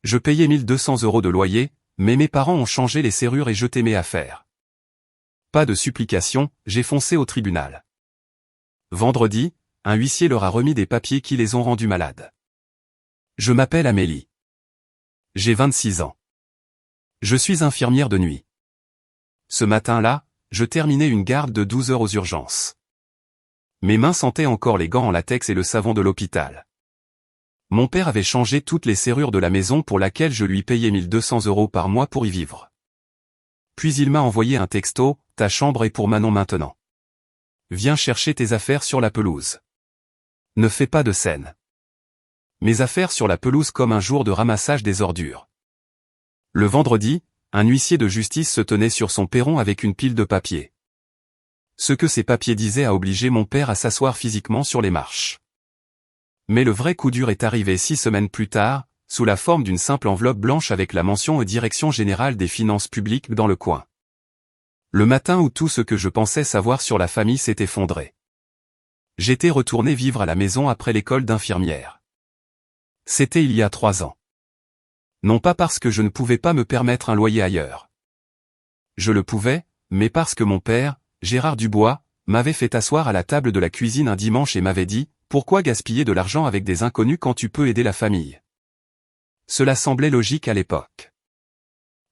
Je payais 1200 € de loyer, mais mes parents ont changé les serrures et jeté mes affaires. Pas de supplication, j'ai foncé au tribunal. Vendredi, un huissier leur a remis des papiers qui les ont rendus malades. Je m'appelle Amélie. J'ai 26 ans. Je suis infirmière de nuit. Ce matin-là, je terminais une garde de 12 heures aux urgences. Mes mains sentaient encore les gants en latex et le savon de l'hôpital. Mon père avait changé toutes les serrures de la maison pour laquelle je lui payais 1200 € par mois pour y vivre. Puis il m'a envoyé un texto, « Ta chambre est pour Manon maintenant. Viens chercher tes affaires sur la pelouse. Ne fais pas de scène. » Mes affaires sur la pelouse comme un jour de ramassage des ordures. Le vendredi, un huissier de justice se tenait sur son perron avec une pile de papiers. Ce que ces papiers disaient a obligé mon père à s'asseoir physiquement sur les marches. Mais le vrai coup dur est arrivé 6 semaines plus tard, sous la forme d'une simple enveloppe blanche avec la mention « Direction générale des finances publiques » dans le coin. Le matin où tout ce que je pensais savoir sur la famille s'est effondré. J'étais retourné vivre à la maison après l'école d'infirmière. C'était il y a 3 ans. Non pas parce que je ne pouvais pas me permettre un loyer ailleurs. Je le pouvais, mais parce que mon père, Gérard Dubois, m'avait fait asseoir à la table de la cuisine un dimanche et m'avait dit « Pourquoi gaspiller de l'argent avec des inconnus quand tu peux aider la famille ?» Cela semblait logique à l'époque.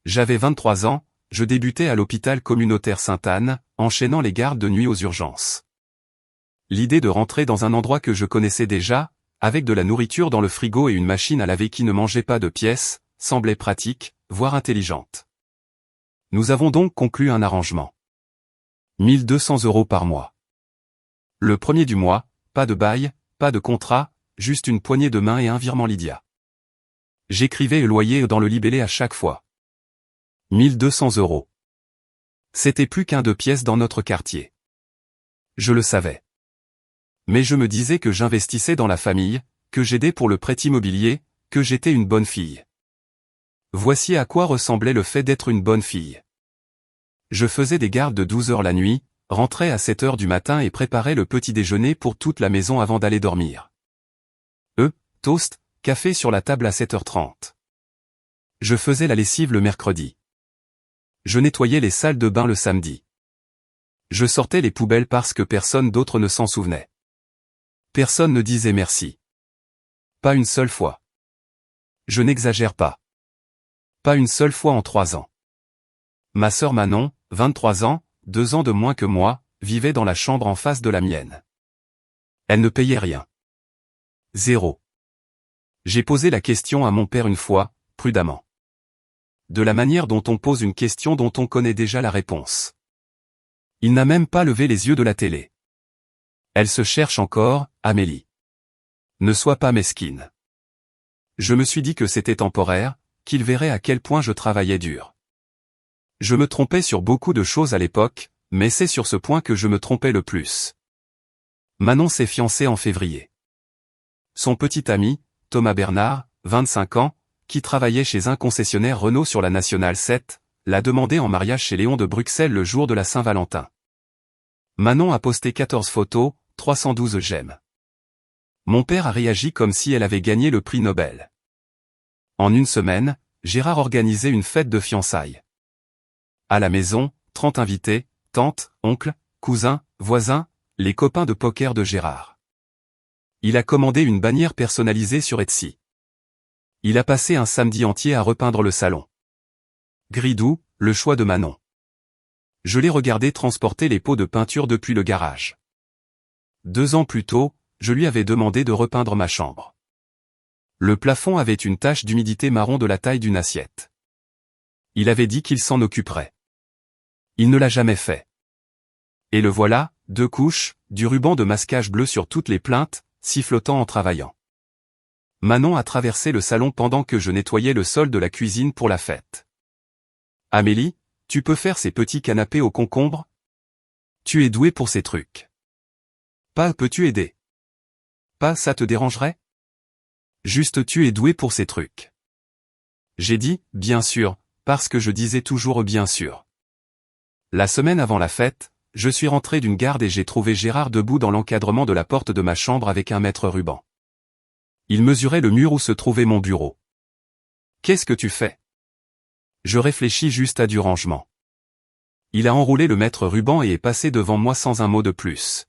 J'avais 23 ans, je débutais à l'hôpital communautaire Sainte-Anne, enchaînant les gardes de nuit aux urgences. L'idée de rentrer dans un endroit que je connaissais déjà, avec de la nourriture dans le frigo et une machine à laver qui ne mangeait pas de pièces, semblait pratique, voire intelligente. Nous avons donc conclu un arrangement. 1200 € par mois. Le premier du mois, pas de bail, pas de contrat, juste une poignée de main et un virement Lydia. J'écrivais le loyer dans le libellé à chaque fois. 1200 €. C'était plus qu'un 2 pièces dans notre quartier. Je le savais. Mais je me disais que j'investissais dans la famille, que j'aidais pour le prêt immobilier, que j'étais une bonne fille. Voici à quoi ressemblait le fait d'être une bonne fille. Je faisais des gardes de 12 heures la nuit, rentrais à 7 heures du matin et préparais le petit déjeuner pour toute la maison avant d'aller dormir. Toast, café sur la table à 7h30. Je faisais la lessive le mercredi. Je nettoyais les salles de bain le samedi. Je sortais les poubelles parce que personne d'autre ne s'en souvenait. Personne ne disait merci. Pas une seule fois. Je n'exagère pas. Pas une seule fois en 3 ans. Ma sœur Manon, 23 ans, 2 ans de moins que moi, vivait dans la chambre en face de la mienne. Elle ne payait rien. 0. J'ai posé la question à mon père une fois, prudemment. De la manière dont on pose une question dont on connaît déjà la réponse. Il n'a même pas levé les yeux de la télé. Elle se cherche encore, Amélie. Ne sois pas mesquine. Je me suis dit que c'était temporaire, qu'il verrait à quel point je travaillais dur. Je me trompais sur beaucoup de choses à l'époque, mais c'est sur ce point que je me trompais le plus. Manon s'est fiancée en février. Son petit ami, Thomas Bernard, 25 ans, qui travaillait chez un concessionnaire Renault sur la Nationale 7, l'a demandé en mariage chez Léon de Bruxelles le jour de la Saint-Valentin. Manon a posté 14 photos, 312 j'aime. Mon père a réagi comme si elle avait gagné le prix Nobel. En une semaine, Gérard organisait une fête de fiançailles. À la maison, 30 invités, tantes, oncles, cousins, voisins, les copains de poker de Gérard. Il a commandé une bannière personnalisée sur Etsy. Il a passé un samedi entier à repeindre le salon. Gris-doux, le choix de Manon. Je l'ai regardé transporter les pots de peinture depuis le garage. 2 ans plus tôt, je lui avais demandé de repeindre ma chambre. Le plafond avait une tache d'humidité marron de la taille d'une assiette. Il avait dit qu'il s'en occuperait. Il ne l'a jamais fait. Et le voilà, 2 couches, du ruban de masquage bleu sur toutes les plaintes, sifflotant en travaillant. Manon a traversé le salon pendant que je nettoyais le sol de la cuisine pour la fête. Amélie, tu peux faire ces petits canapés au concombre? Tu es douée pour ces trucs. Pas peux-tu aider? Pas ça te dérangerait? Juste tu es douée pour ces trucs. J'ai dit, bien sûr, parce que je disais toujours bien sûr. La semaine avant la fête, je suis rentré d'une garde et j'ai trouvé Gérard debout dans l'encadrement de la porte de ma chambre avec un mètre ruban. Il mesurait le mur où se trouvait mon bureau. Qu'est-ce que tu fais? Je réfléchis juste à du rangement. Il a enroulé le maître ruban et est passé devant moi sans un mot de plus.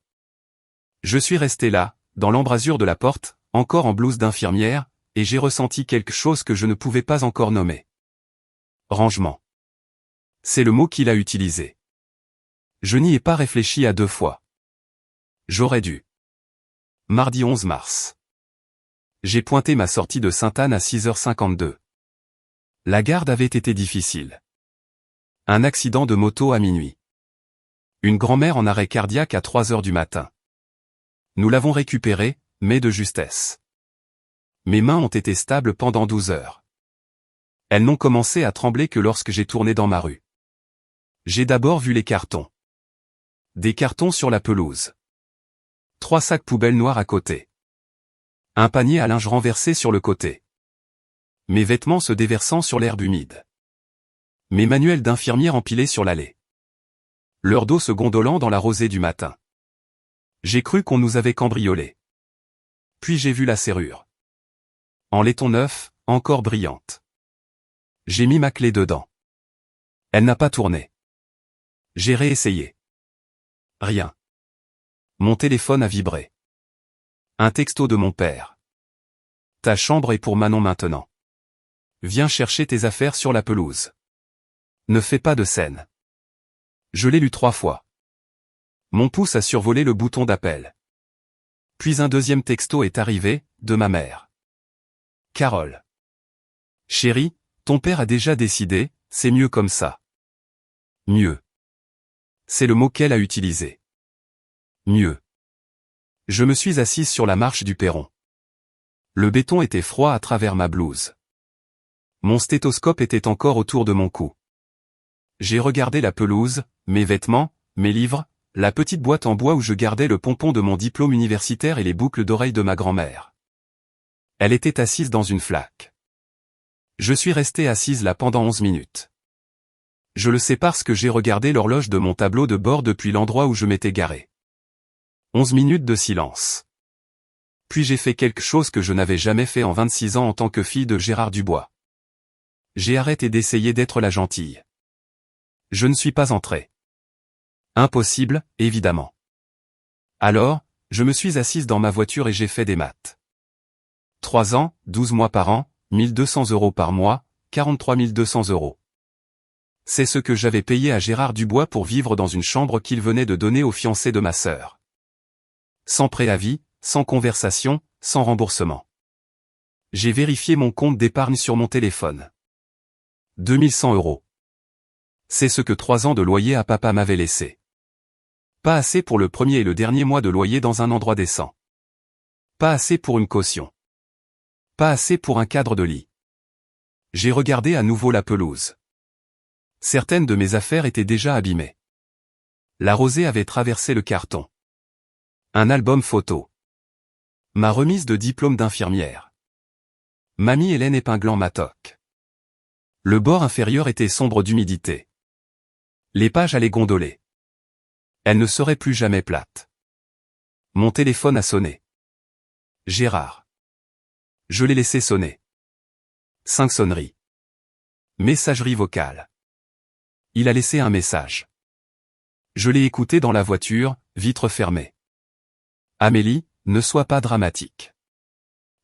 Je suis resté là, dans l'embrasure de la porte, encore en blouse d'infirmière, et j'ai ressenti quelque chose que je ne pouvais pas encore nommer. Rangement. C'est le mot qu'il a utilisé. Je n'y ai pas réfléchi à deux fois. J'aurais dû. Mardi 11 mars. J'ai pointé ma sortie de Sainte-Anne à 6h52. La garde avait été difficile. Un accident de moto à minuit. Une grand-mère en arrêt cardiaque à 3h du matin. Nous l'avons récupérée, mais de justesse. Mes mains ont été stables pendant 12 heures. Elles n'ont commencé à trembler que lorsque j'ai tourné dans ma rue. J'ai d'abord vu les cartons. Des cartons sur la pelouse. 3 sacs poubelles noirs à côté. Un panier à linge renversé sur le côté. Mes vêtements se déversant sur l'herbe humide. Mes manuels d'infirmière empilés sur l'allée. Leur dos se gondolant dans la rosée du matin. J'ai cru qu'on nous avait cambriolés. Puis j'ai vu la serrure. En laiton neuf, encore brillante. J'ai mis ma clé dedans. Elle n'a pas tourné. J'ai réessayé. Rien. Mon téléphone a vibré. Un texto de mon père. Ta chambre est pour Manon maintenant. Viens chercher tes affaires sur la pelouse. Ne fais pas de scène. Je l'ai lu 3 fois. Mon pouce a survolé le bouton d'appel. Puis un deuxième texto est arrivé, de ma mère. Carole. Chérie, ton père a déjà décidé, c'est mieux comme ça. Mieux. C'est le mot qu'elle a utilisé. Mieux. Je me suis assise sur la marche du perron. Le béton était froid à travers ma blouse. Mon stéthoscope était encore autour de mon cou. J'ai regardé la pelouse, mes vêtements, mes livres, la petite boîte en bois où je gardais le pompon de mon diplôme universitaire et les boucles d'oreilles de ma grand-mère. Elle était assise dans une flaque. Je suis resté assise là pendant 11 minutes. Je le sais parce que j'ai regardé l'horloge de mon tableau de bord depuis l'endroit où je m'étais garé. 11 minutes de silence. Puis j'ai fait quelque chose que je n'avais jamais fait en 26 ans en tant que fille de Gérard Dubois. J'ai arrêté d'essayer d'être la gentille. Je ne suis pas entré. Impossible, évidemment. Alors, je me suis assise dans ma voiture et j'ai fait des maths. 3 ans, 12 mois par an, 1200 € par mois, 43 200 €. C'est ce que j'avais payé à Gérard Dubois pour vivre dans une chambre qu'il venait de donner au fiancé de ma sœur. Sans préavis, sans conversation, sans remboursement. J'ai vérifié mon compte d'épargne sur mon téléphone. 2100 €. C'est ce que 3 ans de loyer à papa m'avait laissé. Pas assez pour le premier et le dernier mois de loyer dans un endroit décent. Pas assez pour une caution. Pas assez pour un cadre de lit. J'ai regardé à nouveau la pelouse. Certaines de mes affaires étaient déjà abîmées. La rosée avait traversé le carton. Un album photo. Ma remise de diplôme d'infirmière. Mamie Hélène épinglant ma toque. Le bord inférieur était sombre d'humidité. Les pages allaient gondoler. Elles ne seraient plus jamais plates. Mon téléphone a sonné. Gérard. Je l'ai laissé sonner. 5 sonneries. Messagerie vocale. Il a laissé un message. Je l'ai écouté dans la voiture, vitre fermée. Amélie, ne sois pas dramatique.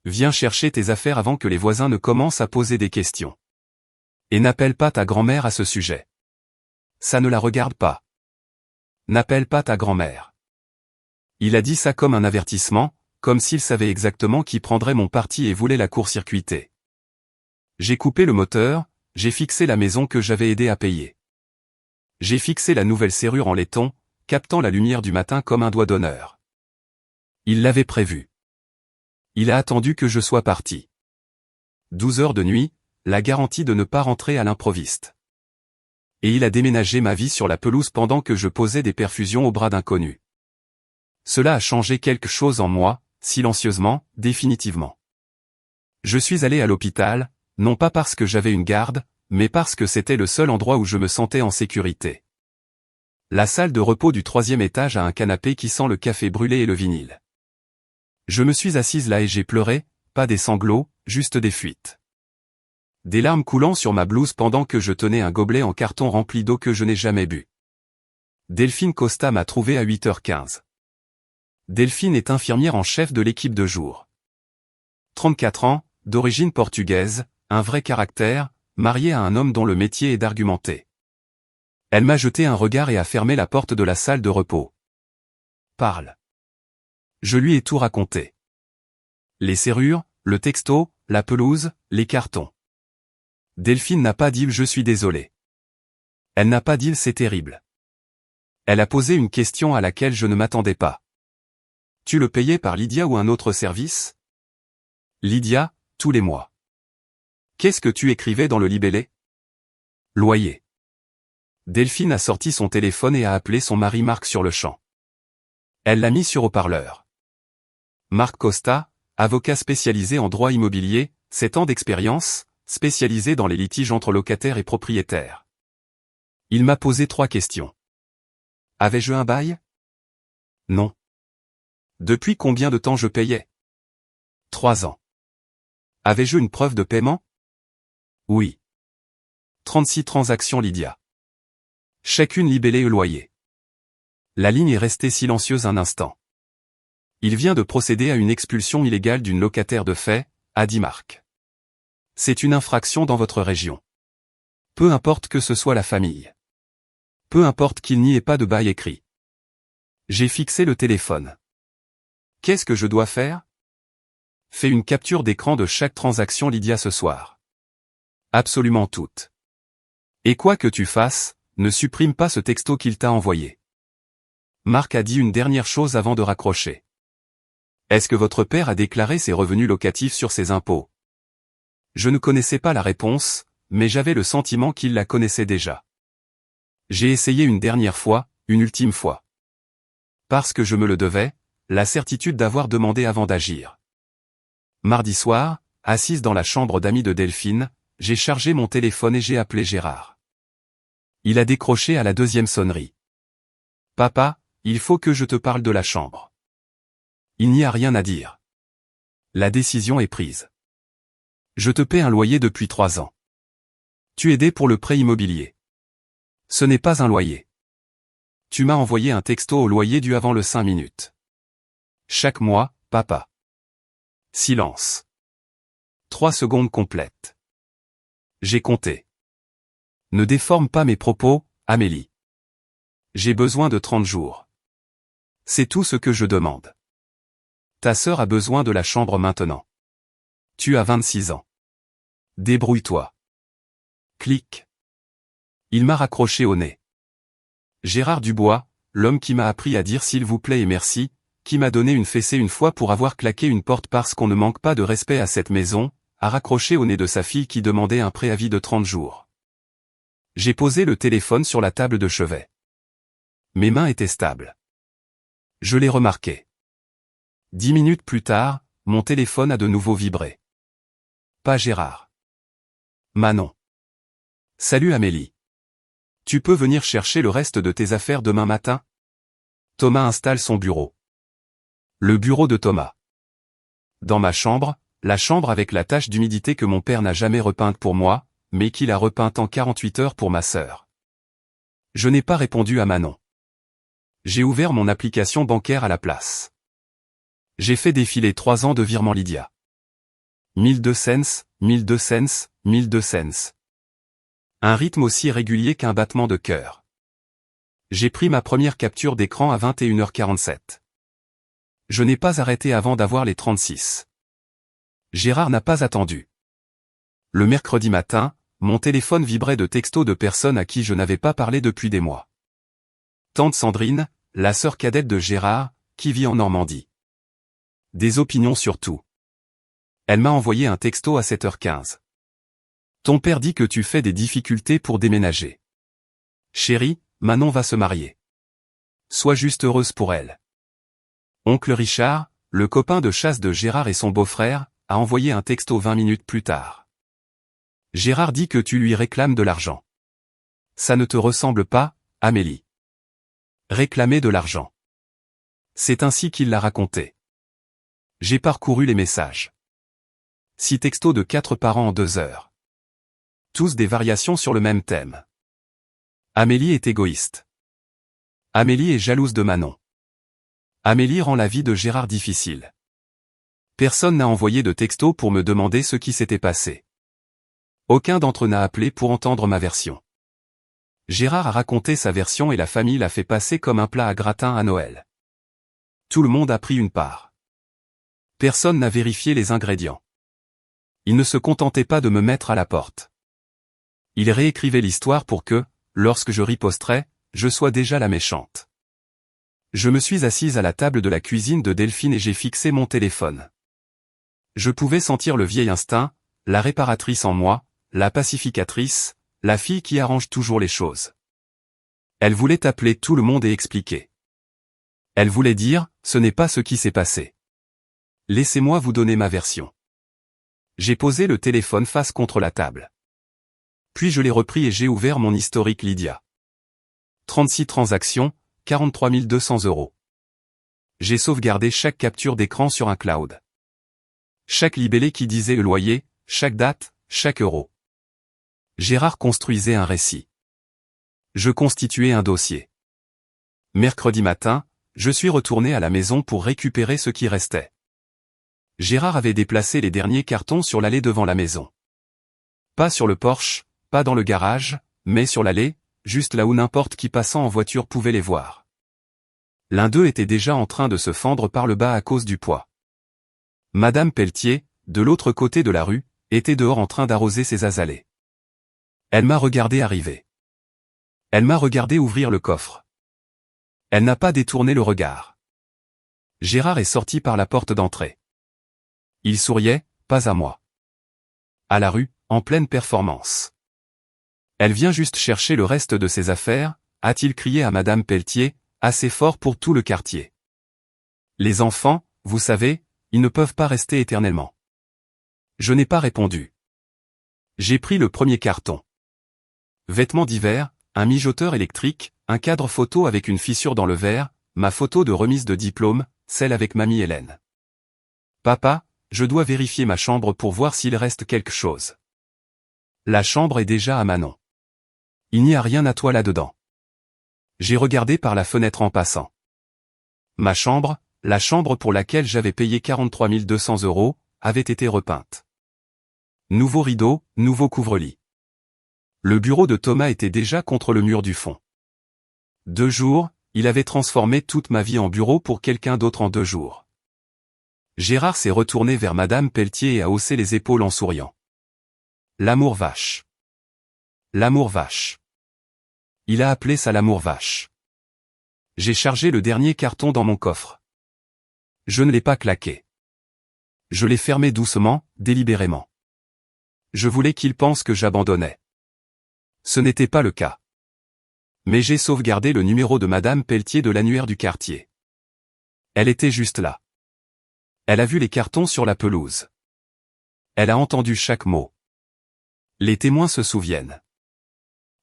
Viens chercher tes affaires avant que les voisins ne commencent à poser des questions. Et n'appelle pas ta grand-mère à ce sujet. Ça ne la regarde pas. N'appelle pas ta grand-mère. Il a dit ça comme un avertissement, comme s'il savait exactement qui prendrait mon parti et voulait la court-circuiter. J'ai coupé le moteur, j'ai fixé la maison que j'avais aidé à payer. J'ai fixé la nouvelle serrure en laiton, captant la lumière du matin comme un doigt d'honneur. Il l'avait prévu. Il a attendu que je sois parti. 12 heures de nuit, la garantie de ne pas rentrer à l'improviste. Et il a déménagé ma vie sur la pelouse pendant que je posais des perfusions au bras d'inconnus. Cela a changé quelque chose en moi, silencieusement, définitivement. Je suis allé à l'hôpital, non pas parce que j'avais une garde, mais parce que c'était le seul endroit où je me sentais en sécurité. La salle de repos du 3e étage a un canapé qui sent le café brûlé et le vinyle. Je me suis assise là et j'ai pleuré, pas des sanglots, juste des fuites. Des larmes coulant sur ma blouse pendant que je tenais un gobelet en carton rempli d'eau que je n'ai jamais bu. Delphine Costa m'a trouvé à 8h15. Delphine est infirmière en chef de l'équipe de jour. 34 ans, d'origine portugaise, un vrai caractère, mariée à un homme dont le métier est d'argumenter. Elle m'a jeté un regard et a fermé la porte de la salle de repos. Parle. Je lui ai tout raconté. Les serrures, le texto, la pelouse, les cartons. Delphine n'a pas dit « je suis désolé ». Elle n'a pas dit « c'est terrible ». Elle a posé une question à laquelle je ne m'attendais pas. Tu le payais par Lydia ou un autre service? Lydia, tous les mois. Qu'est-ce que tu écrivais dans le libellé? Loyer. Delphine a sorti son téléphone et a appelé son mari Marc sur le champ. Elle l'a mis sur haut-parleur. Marc Costa, avocat spécialisé en droit immobilier, 7 ans d'expérience, spécialisé dans les litiges entre locataires et propriétaires. Il m'a posé 3 questions. Avais-je un bail? Non. Depuis combien de temps je payais? 3 ans. Avais-je une preuve de paiement? Oui. 36 transactions Lydia. Chacune libellée au loyer. La ligne est restée silencieuse un instant. Il vient de procéder à une expulsion illégale d'une locataire de fait, a dit Marc. C'est une infraction dans votre région. Peu importe que ce soit la famille. Peu importe qu'il n'y ait pas de bail écrit. J'ai fixé le téléphone. Qu'est-ce que je dois faire? Fais une capture d'écran de chaque transaction Lydia ce soir. Absolument toutes. Et quoi que tu fasses, ne supprime pas ce texto qu'il t'a envoyé. Marc a dit une dernière chose avant de raccrocher. Est-ce que votre père a déclaré ses revenus locatifs sur ses impôts? Je ne connaissais pas la réponse, mais j'avais le sentiment qu'il la connaissait déjà. J'ai essayé une dernière fois, une ultime fois. Parce que je me le devais, la certitude d'avoir demandé avant d'agir. Mardi soir, assise dans la chambre d'amis de Delphine, j'ai chargé mon téléphone et j'ai appelé Gérard. Il a décroché à la 2e sonnerie. Papa, il faut que je te parle de la chambre. Il n'y a rien à dire. La décision est prise. Je te paie un loyer depuis 3 ans. Tu aidais pour le prêt immobilier. Ce n'est pas un loyer. Tu m'as envoyé un texto au loyer dû avant le 5 minutes. Chaque mois, papa. Silence. 3 secondes complètes. J'ai compté. Ne déforme pas mes propos, Amélie. J'ai besoin de 30 jours. C'est tout ce que je demande. Ta sœur a besoin de la chambre maintenant. Tu as 26 ans. Débrouille-toi. Clic. Il m'a raccroché au nez. Gérard Dubois, l'homme qui m'a appris à dire s'il vous plaît et merci, qui m'a donné une fessée une fois pour avoir claqué une porte parce qu'on ne manque pas de respect à cette maison, a raccroché au nez de sa fille qui demandait un préavis de 30 jours. J'ai posé le téléphone sur la table de chevet. Mes mains étaient stables. Je l'ai remarqué. 10 minutes plus tard, mon téléphone a de nouveau vibré. Pas Gérard. Manon. Salut Amélie. Tu peux venir chercher le reste de tes affaires demain matin? Thomas installe son bureau. Le bureau de Thomas. Dans ma chambre, la chambre avec la tache d'humidité que mon père n'a jamais repeinte pour moi, mais qu'il a repeinte en 48 heures pour ma sœur. Je n'ai pas répondu à Manon. J'ai ouvert mon application bancaire à la place. J'ai fait défiler 3 ans de virement Lydia. 1002 cents, 1002 cents, 1002 cents. Un rythme aussi régulier qu'un battement de cœur. J'ai pris ma première capture d'écran à 21h47. Je n'ai pas arrêté avant d'avoir les 36. Gérard n'a pas attendu. Le mercredi matin, mon téléphone vibrait de textos de personnes à qui je n'avais pas parlé depuis des mois. Tante Sandrine, la sœur cadette de Gérard, qui vit en Normandie. Des opinions sur tout. Elle m'a envoyé un texto à 7h15. Ton père dit que tu fais des difficultés pour déménager. Chérie, Manon va se marier. Sois juste heureuse pour elle. Oncle Richard, le copain de chasse de Gérard et son beau-frère, a envoyé un texto 20 minutes plus tard. Gérard dit que tu lui réclames de l'argent. Ça ne te ressemble pas, Amélie. Réclamer de l'argent. C'est ainsi qu'il l'a raconté. J'ai parcouru les messages. 6 textos de 4 parents en 2 heures. tous des variations sur le même thème. Amélie est égoïste. Amélie est jalouse de Manon. Amélie rend la vie de Gérard difficile. Personne n'a envoyé de texto pour me demander ce qui s'était passé. Aucun d'entre eux n'a appelé pour entendre ma version. Gérard a raconté sa version et la famille l'a fait passer comme un plat à gratin à Noël. Tout le monde a pris une part. Personne n'a vérifié les ingrédients. Il ne se contentait pas de me mettre à la porte. Il réécrivait l'histoire pour que, lorsque je riposterais, je sois déjà la méchante. Je me suis assise à la table de la cuisine de Delphine et j'ai fixé mon téléphone. Je pouvais sentir le vieil instinct, la réparatrice en moi, la pacificatrice, la fille qui arrange toujours les choses. Elle voulait appeler tout le monde et expliquer. Elle voulait dire, ce n'est pas ce qui s'est passé. Laissez-moi vous donner ma version. J'ai posé le téléphone face contre la table. Puis je l'ai repris et j'ai ouvert mon historique Lydia. 36 transactions, 43 200 €. J'ai sauvegardé chaque capture d'écran sur un cloud. Chaque libellé qui disait le loyer, chaque date, chaque euro. Gérard construisait un récit. Je constituais un dossier. Mercredi matin, je suis retourné à la maison pour récupérer ce qui restait. Gérard avait déplacé les derniers cartons sur l'allée devant la maison. Pas sur le porche, pas dans le garage, mais sur l'allée, juste là où n'importe qui passant en voiture pouvait les voir. L'un d'eux était déjà en train de se fendre par le bas à cause du poids. Madame Pelletier, de l'autre côté de la rue, était dehors en train d'arroser ses azalées. Elle m'a regardé arriver. Elle m'a regardé ouvrir le coffre. Elle n'a pas détourné le regard. Gérard est sorti par la porte d'entrée. Il souriait, pas à moi. À la rue, en pleine performance. Elle vient juste chercher le reste de ses affaires, a-t-il crié à Madame Pelletier, assez fort pour tout le quartier. Les enfants, vous savez, ils ne peuvent pas rester éternellement. Je n'ai pas répondu. J'ai pris le premier carton. Vêtements d'hiver, un mijoteur électrique, un cadre photo avec une fissure dans le verre, ma photo de remise de diplôme, celle avec mamie Hélène. Papa, je dois vérifier ma chambre pour voir s'il reste quelque chose. La chambre est déjà à Manon. Il n'y a rien à toi là-dedans. J'ai regardé par la fenêtre en passant. Ma chambre, la chambre pour laquelle j'avais payé 43 200 €, avait été repeinte. Nouveau rideau, nouveau couvre-lit. Le bureau de Thomas était déjà contre le mur du fond. 2 jours, il avait transformé toute ma vie en bureau pour quelqu'un d'autre en 2 jours. Gérard s'est retourné vers Madame Pelletier et a haussé les épaules en souriant. L'amour vache. L'amour vache. Il a appelé ça l'amour vache. J'ai chargé le dernier carton dans mon coffre. Je ne l'ai pas claqué. Je l'ai fermé doucement, délibérément. Je voulais qu'il pense que j'abandonnais. Ce n'était pas le cas. Mais j'ai sauvegardé le numéro de Madame Pelletier de l'annuaire du quartier. Elle était juste là. Elle a vu les cartons sur la pelouse. Elle a entendu chaque mot. Les témoins se souviennent.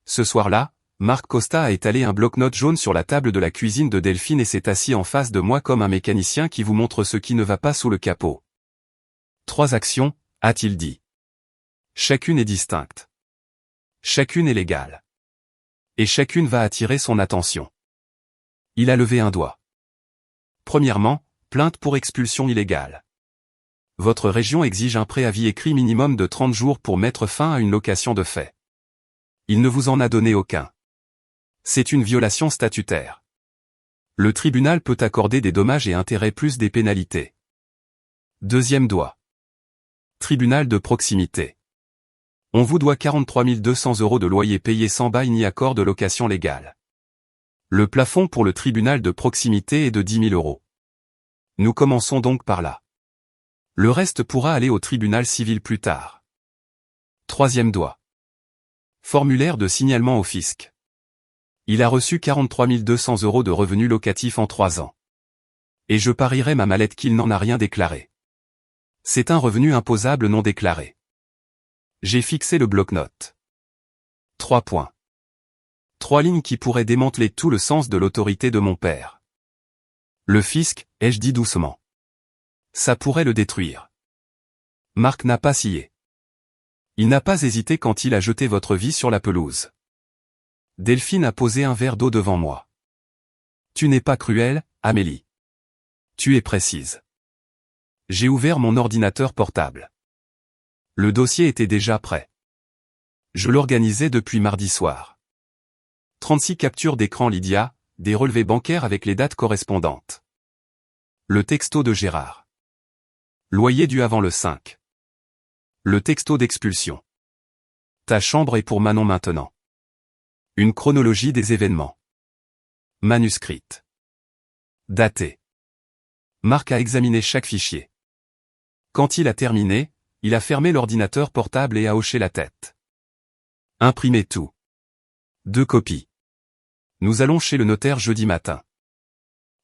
Ce soir-là, Marc Costa a étalé un bloc-notes jaune sur la table de la cuisine de Delphine et s'est assis en face de moi comme un mécanicien qui vous montre ce qui ne va pas sous le capot. 3 actions, a-t-il dit. Chacune est distincte. Chacune est légale. Et chacune va attirer son attention. Il a levé un doigt. Premièrement, plainte pour expulsion illégale. Votre région exige un préavis écrit minimum de 30 jours pour mettre fin à une location de fait. Il ne vous en a donné aucun. C'est une violation statutaire. Le tribunal peut accorder des dommages et intérêts plus des pénalités. Deuxième doigt. Tribunal de proximité. On vous doit 43 200 € de loyer payé sans bail ni accord de location légale. Le plafond pour le tribunal de proximité est de 10 000 €. Nous commençons donc par là. Le reste pourra aller au tribunal civil plus tard. Troisième doigt. Formulaire de signalement au fisc. Il a reçu 43 200 € de revenus locatifs en 3 ans. Et je parierais ma mallette qu'il n'en a rien déclaré. C'est un revenu imposable non déclaré. J'ai fixé le bloc-notes. 3 points. 3 lignes qui pourraient démanteler tout le sens de l'autorité de mon père. Le fisc, ai-je dit doucement. Ça pourrait le détruire. Marc n'a pas scié. Il n'a pas hésité quand il a jeté votre vie sur la pelouse. Delphine a posé un verre d'eau devant moi. Tu n'es pas cruelle, Amélie. Tu es précise. J'ai ouvert mon ordinateur portable. Le dossier était déjà prêt. Je l'organisais depuis mardi soir. 36 captures d'écran Lydia, des relevés bancaires avec les dates correspondantes. Le texto de Gérard. Loyer dû avant le 5. Le texto d'expulsion. Ta chambre est pour Manon maintenant. Une chronologie des événements. Manuscrite. Datée. Marc a examiné chaque fichier. Quand il a terminé, il a fermé l'ordinateur portable et a hoché la tête. Imprimez tout. 2 copies. Nous allons chez le notaire jeudi matin.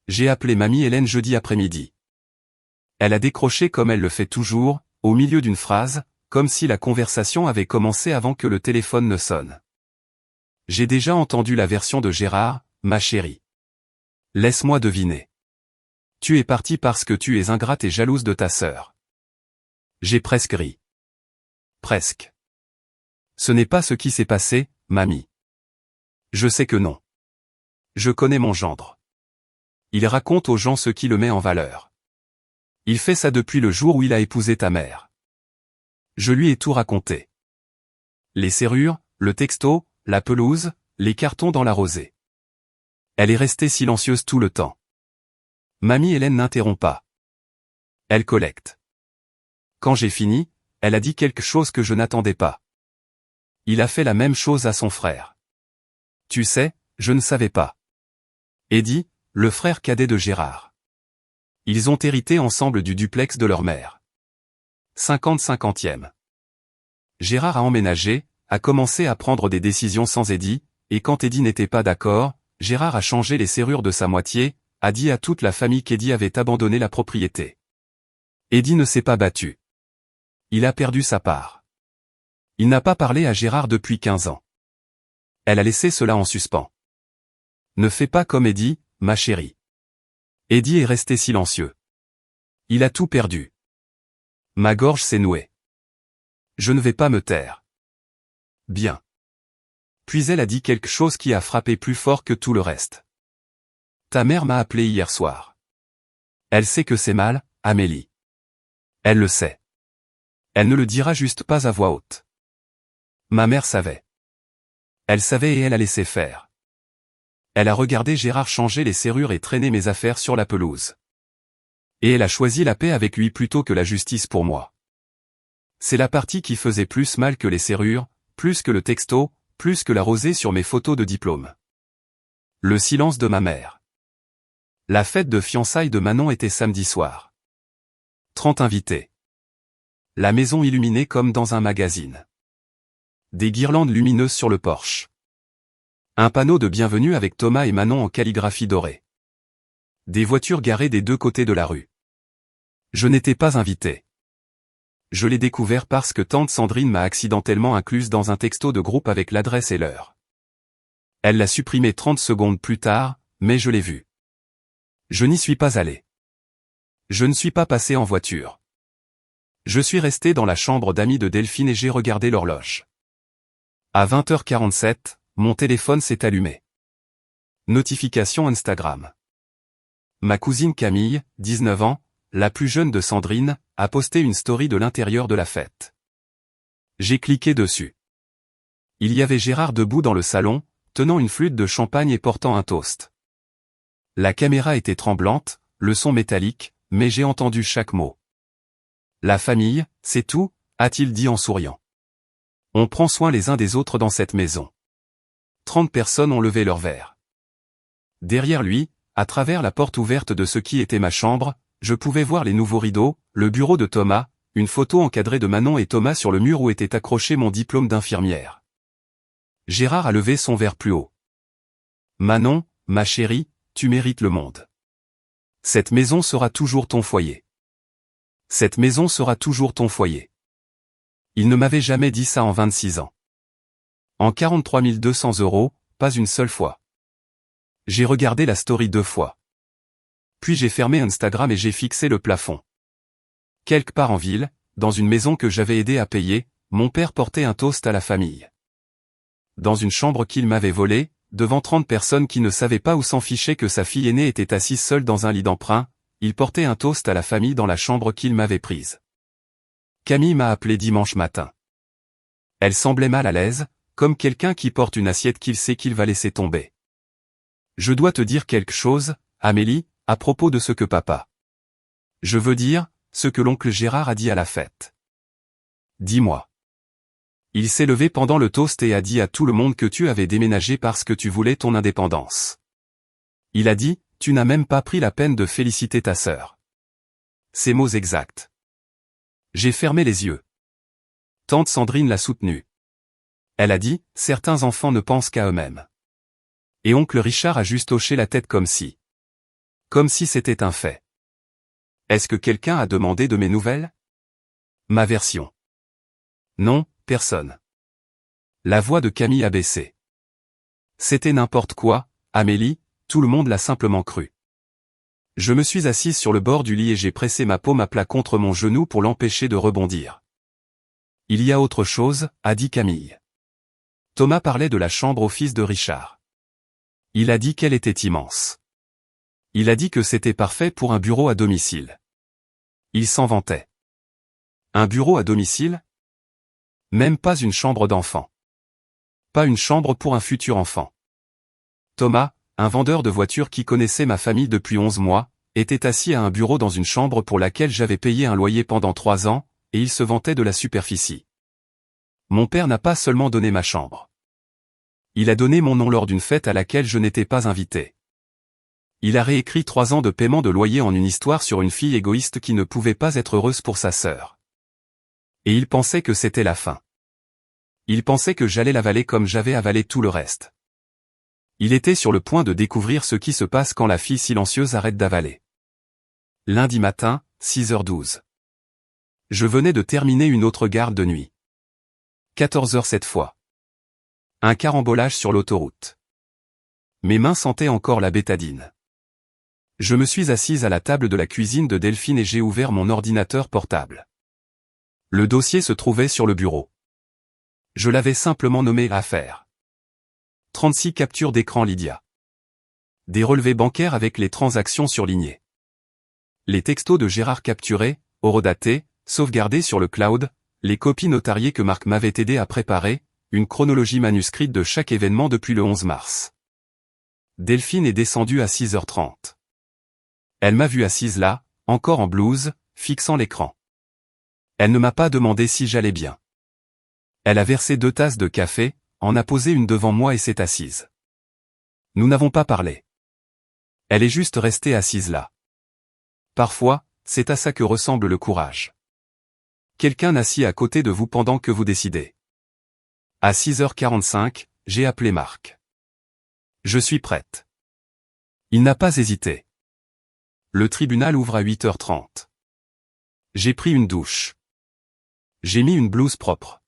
J'ai appelé mamie Hélène jeudi après-midi. Elle a décroché comme elle le fait toujours, au milieu d'une phrase, comme si la conversation avait commencé avant que le téléphone ne sonne. J'ai déjà entendu la version de Gérard, ma chérie. Laisse-moi deviner. Tu es partie parce que tu es ingrate et jalouse de ta sœur. J'ai presque ri. Presque. Ce n'est pas ce qui s'est passé, mamie. Je sais que non. Je connais mon gendre. Il raconte aux gens ce qui le met en valeur. Il fait ça depuis le jour où il a épousé ta mère. Je lui ai tout raconté. Les serrures, le texto, la pelouse, les cartons dans la rosée. Elle est restée silencieuse tout le temps. Mamie Hélène n'interrompt pas. Elle collecte. Quand j'ai fini, elle a dit quelque chose que je n'attendais pas. Il a fait la même chose à son frère. Tu sais, je ne savais pas. Eddy, le frère cadet de Gérard. Ils ont hérité ensemble du duplex de leur mère. 50-50e. Gérard a emménagé, a commencé à prendre des décisions sans Eddy, et quand Eddy n'était pas d'accord, Gérard a changé les serrures de sa moitié, a dit à toute la famille qu'Eddy avait abandonné la propriété. Eddy ne s'est pas battu. Il a perdu sa part. Il n'a pas parlé à Gérard depuis 15 ans. Elle a laissé cela en suspens. Ne fais pas comme Eddy, ma chérie. Eddy est resté silencieux. Il a tout perdu. Ma gorge s'est nouée. Je ne vais pas me taire. Bien. Puis elle a dit quelque chose qui a frappé plus fort que tout le reste. Ta mère m'a appelé hier soir. Elle sait que c'est mal, Amélie. Elle le sait. Elle ne le dira juste pas à voix haute. Ma mère savait. Elle savait et elle a laissé faire. Elle a regardé Gérard changer les serrures et traîner mes affaires sur la pelouse. Et elle a choisi la paix avec lui plutôt que la justice pour moi. C'est la partie qui faisait plus mal que les serrures, plus que le texto, plus que la rosée sur mes photos de diplôme. Le silence de ma mère. La fête de fiançailles de Manon était samedi soir. 30 invités. La maison illuminée comme dans un magazine. Des guirlandes lumineuses sur le porche. Un panneau de bienvenue avec Thomas et Manon en calligraphie dorée. Des voitures garées des deux côtés de la rue. Je n'étais pas invité. Je l'ai découvert parce que tante Sandrine m'a accidentellement incluse dans un texto de groupe avec l'adresse et l'heure. Elle l'a supprimé 30 secondes plus tard, mais je l'ai vu. Je n'y suis pas allé. Je ne suis pas passé en voiture. Je suis resté dans la chambre d'amis de Delphine et j'ai regardé l'horloge. À 20h47, mon téléphone s'est allumé. Notification Instagram. Ma cousine Camille, 19 ans, la plus jeune de Sandrine, a posté une story de l'intérieur de la fête. J'ai cliqué dessus. Il y avait Gérard debout dans le salon, tenant une flûte de champagne et portant un toast. La caméra était tremblante, le son métallique, mais j'ai entendu chaque mot. La famille, c'est tout, a-t-il dit en souriant. On prend soin les uns des autres dans cette maison. 30 personnes ont levé leur verre. Derrière lui, à travers la porte ouverte de ce qui était ma chambre, je pouvais voir les nouveaux rideaux, le bureau de Thomas, une photo encadrée de Manon et Thomas sur le mur où était accroché mon diplôme d'infirmière. Gérard a levé son verre plus haut. Manon, ma chérie, tu mérites le monde. Cette maison sera toujours ton foyer. Cette maison sera toujours ton foyer. Il ne m'avait jamais dit ça en 26 ans. En 43 200 €, pas une seule fois. J'ai regardé la story 2 fois. Puis j'ai fermé Instagram et j'ai fixé le plafond. Quelque part en ville, dans une maison que j'avais aidé à payer, mon père portait un toast à la famille. Dans une chambre qu'il m'avait volée, devant 30 personnes qui ne savaient pas ou s'en fichaient que sa fille aînée était assise seule dans un lit d'emprunt, il portait un toast à la famille dans la chambre qu'il m'avait prise. Camille m'a appelé dimanche matin. Elle semblait mal à l'aise, comme quelqu'un qui porte une assiette qu'il sait qu'il va laisser tomber. Je dois te dire quelque chose, Amélie, à propos de ce que papa. Je veux dire, ce que l'oncle Gérard a dit à la fête. Dis-moi. Il s'est levé pendant le toast et a dit à tout le monde que tu avais déménagé parce que tu voulais ton indépendance. Il a dit, tu n'as même pas pris la peine de féliciter ta sœur. Ces mots exacts. J'ai fermé les yeux. Tante Sandrine l'a soutenue. Elle a dit, certains enfants ne pensent qu'à eux-mêmes. Et oncle Richard a juste hoché la tête comme si c'était un fait. Est-ce que quelqu'un a demandé de mes nouvelles? Ma version. Non, personne. La voix de Camille a baissé. C'était n'importe quoi, Amélie, tout le monde l'a simplement cru. Je me suis assise sur le bord du lit et j'ai pressé ma paume à plat contre mon genou pour l'empêcher de rebondir. Il y a autre chose, a dit Camille. Thomas parlait de la chambre au fils de Richard. Il a dit qu'elle était immense. Il a dit que c'était parfait pour un bureau à domicile. Il s'en vantait. Un bureau à domicile? Même pas une chambre d'enfant. Pas une chambre pour un futur enfant. Thomas, un vendeur de voitures qui connaissait ma famille depuis 11 mois, était assis à un bureau dans une chambre pour laquelle j'avais payé un loyer pendant 3 ans, et il se vantait de la superficie. Mon père n'a pas seulement donné ma chambre. Il a donné mon nom lors d'une fête à laquelle je n'étais pas invité. Il a réécrit 3 ans de paiement de loyer en une histoire sur une fille égoïste qui ne pouvait pas être heureuse pour sa sœur. Et il pensait que c'était la fin. Il pensait que j'allais l'avaler comme j'avais avalé tout le reste. Il était sur le point de découvrir ce qui se passe quand la fille silencieuse arrête d'avaler. Lundi matin, 6h12. Je venais de terminer une autre garde de nuit. 14h cette fois. Un carambolage sur l'autoroute. Mes mains sentaient encore la bétadine. Je me suis assise à la table de la cuisine de Delphine et j'ai ouvert mon ordinateur portable. Le dossier se trouvait sur le bureau. Je l'avais simplement nommé « Affaire ». 36 captures d'écran Lydia. Des relevés bancaires avec les transactions surlignées. Les textos de Gérard capturés, horodatés, sauvegardés sur le cloud, les copies notariées que Marc m'avait aidé à préparer, une chronologie manuscrite de chaque événement depuis le 11 mars. Delphine est descendue à 6h30. Elle m'a vu assise là, encore en blouse, fixant l'écran. Elle ne m'a pas demandé si j'allais bien. Elle a versé 2 tasses de café, en a posé une devant moi et s'est assise. Nous n'avons pas parlé. Elle est juste restée assise là. Parfois, c'est à ça que ressemble le courage. Quelqu'un assis à côté de vous pendant que vous décidez. À 6h45, j'ai appelé Marc. Je suis prête. Il n'a pas hésité. Le tribunal ouvre à 8h30. J'ai pris une douche. J'ai mis une blouse propre.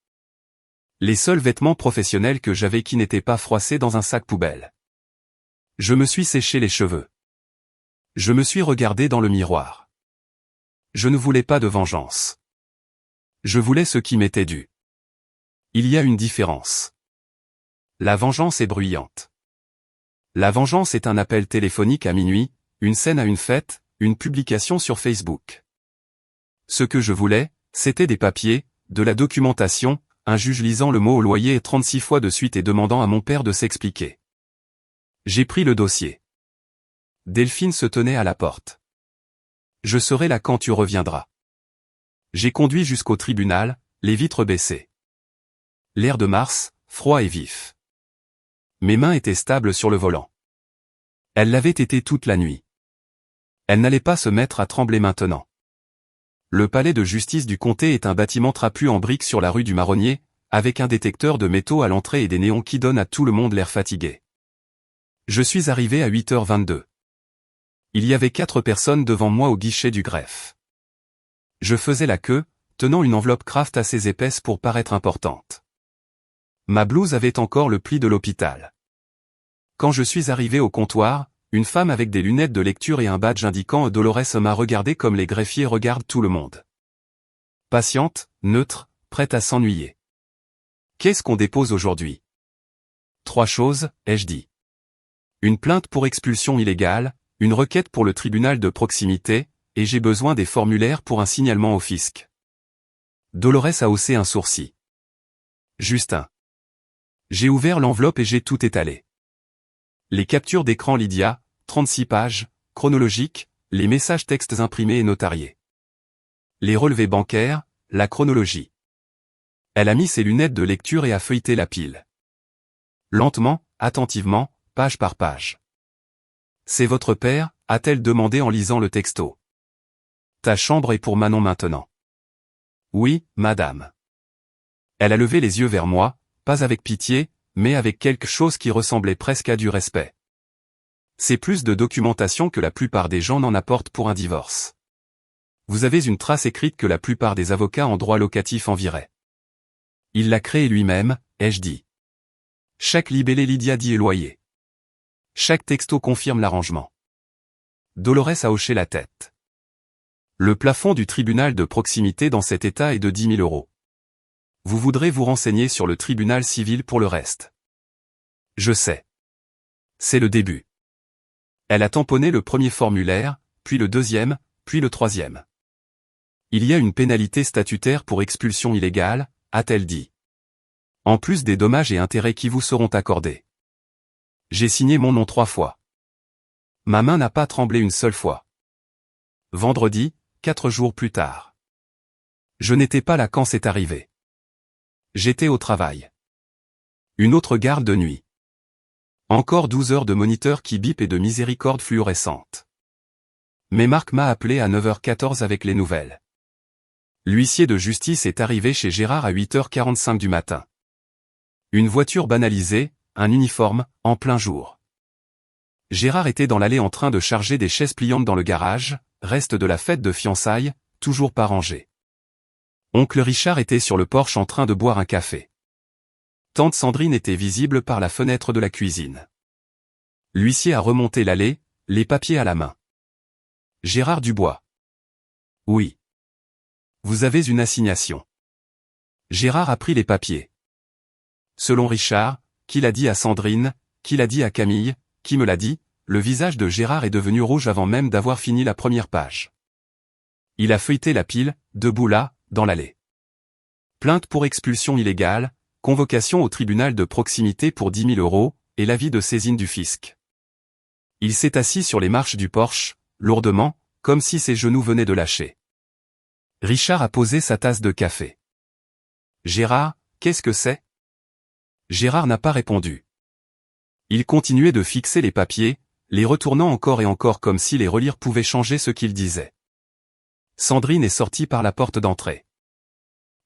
Les seuls vêtements professionnels que j'avais qui n'étaient pas froissés dans un sac poubelle. Je me suis séché les cheveux. Je me suis regardé dans le miroir. Je ne voulais pas de vengeance. Je voulais ce qui m'était dû. Il y a une différence. La vengeance est bruyante. La vengeance est un appel téléphonique à minuit, une scène à une fête, une publication sur Facebook. Ce que je voulais, c'était des papiers, de la documentation, un juge lisant le mot au loyer 36 fois de suite et demandant à mon père de s'expliquer. J'ai pris le dossier. Delphine se tenait à la porte. Je serai là quand tu reviendras. J'ai conduit jusqu'au tribunal, les vitres baissées. L'air de mars, froid et vif. Mes mains étaient stables sur le volant. Elle l'avait été toute la nuit. Elle n'allait pas se mettre à trembler maintenant. Le palais de justice du comté est un bâtiment trapu en briques sur la rue du Marronnier, avec un détecteur de métaux à l'entrée et des néons qui donnent à tout le monde l'air fatigué. Je suis arrivé à 8h22. Il y avait 4 personnes devant moi au guichet du greffe. Je faisais la queue, tenant une enveloppe Kraft assez épaisse pour paraître importante. Ma blouse avait encore le pli de l'hôpital. Quand je suis arrivé au comptoir, une femme avec des lunettes de lecture et un badge indiquant Dolores m'a regardé comme les greffiers regardent tout le monde. Patiente, neutre, prête à s'ennuyer. Qu'est-ce qu'on dépose aujourd'hui? 3 choses, ai-je dit. Une plainte pour expulsion illégale, une requête pour le tribunal de proximité, et j'ai besoin des formulaires pour un signalement au fisc. Dolores a haussé un sourcil. Justin. J'ai ouvert l'enveloppe et j'ai tout étalé. Les captures d'écran Lydia, 36 pages, chronologiques, les messages textes imprimés et notariés. Les relevés bancaires, la chronologie. Elle a mis ses lunettes de lecture et a feuilleté la pile. Lentement, attentivement, page par page. C'est votre père, a-t-elle demandé en lisant le texto. Ta chambre est pour Manon maintenant. Oui, madame. Elle a levé les yeux vers moi, pas avec pitié, mais avec quelque chose qui ressemblait presque à du respect. C'est plus de documentation que la plupart des gens n'en apportent pour un divorce. Vous avez une trace écrite que la plupart des avocats en droit locatif envieraient. Il l'a créée lui-même, ai-je dit. Chaque libellé Lydia dit est loyer. Chaque texto confirme l'arrangement. Dolores a hoché la tête. Le plafond du tribunal de proximité dans cet état est de 10 000 euros. Vous voudrez vous renseigner sur le tribunal civil pour le reste. Je sais. C'est le début. Elle a tamponné le premier formulaire, puis le deuxième, puis le troisième. Il y a une pénalité statutaire pour expulsion illégale, a-t-elle dit. En plus des dommages et intérêts qui vous seront accordés. J'ai signé mon nom 3 fois. Ma main n'a pas tremblé une seule fois. Vendredi, 4 jours plus tard. Je n'étais pas là quand c'est arrivé. J'étais au travail. Une autre garde de nuit. Encore 12 heures de moniteur qui bip et de miséricorde fluorescente. Mais Marc m'a appelé à 9h14 avec les nouvelles. L'huissier de justice est arrivé chez Gérard à 8h45 du matin. Une voiture banalisée, un uniforme, en plein jour. Gérard était dans l'allée en train de charger des chaises pliantes dans le garage, reste de la fête de fiançailles, toujours pas rangée. Oncle Richard était sur le porche en train de boire un café. Tante Sandrine était visible par la fenêtre de la cuisine. L'huissier a remonté l'allée, les papiers à la main. Gérard Dubois. Oui. Vous avez une assignation. Gérard a pris les papiers. Selon Richard, qui l'a dit à Sandrine, qui l'a dit à Camille, qui me l'a dit, le visage de Gérard est devenu rouge avant même d'avoir fini la première page. Il a feuilleté la pile, debout là, dans l'allée. Plainte pour expulsion illégale, convocation au tribunal de proximité pour 10 000 euros, et l'avis de saisine du fisc. Il s'est assis sur les marches du porche, lourdement, comme si ses genoux venaient de lâcher. Richard a posé sa tasse de café. Gérard, qu'est-ce que c'est? Gérard n'a pas répondu. Il continuait de fixer les papiers, les retournant encore et encore comme si les relire pouvait changer ce qu'il disait. Sandrine est sortie par la porte d'entrée.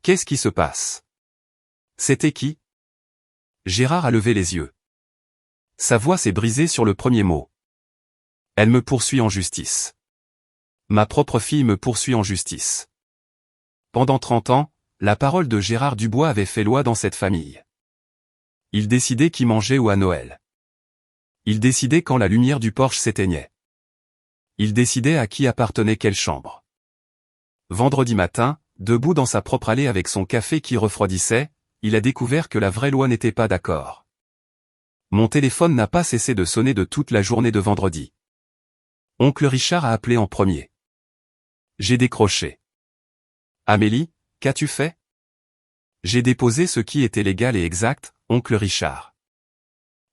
Qu'est-ce qui se passe? C'était qui? Gérard a levé les yeux. Sa voix s'est brisée sur le premier mot. Elle me poursuit en justice. Ma propre fille me poursuit en justice. Pendant 30 ans, la parole de Gérard Dubois avait fait loi dans cette famille. Il décidait qui mangeait ou à Noël. Il décidait quand la lumière du porche s'éteignait. Il décidait à qui appartenait quelle chambre. Vendredi matin, debout dans sa propre allée avec son café qui refroidissait, il a découvert que la vraie loi n'était pas d'accord. Mon téléphone n'a pas cessé de sonner de toute la journée de vendredi. Oncle Richard a appelé en premier. J'ai décroché. Amélie, qu'as-tu fait? J'ai déposé ce qui était légal et exact, oncle Richard.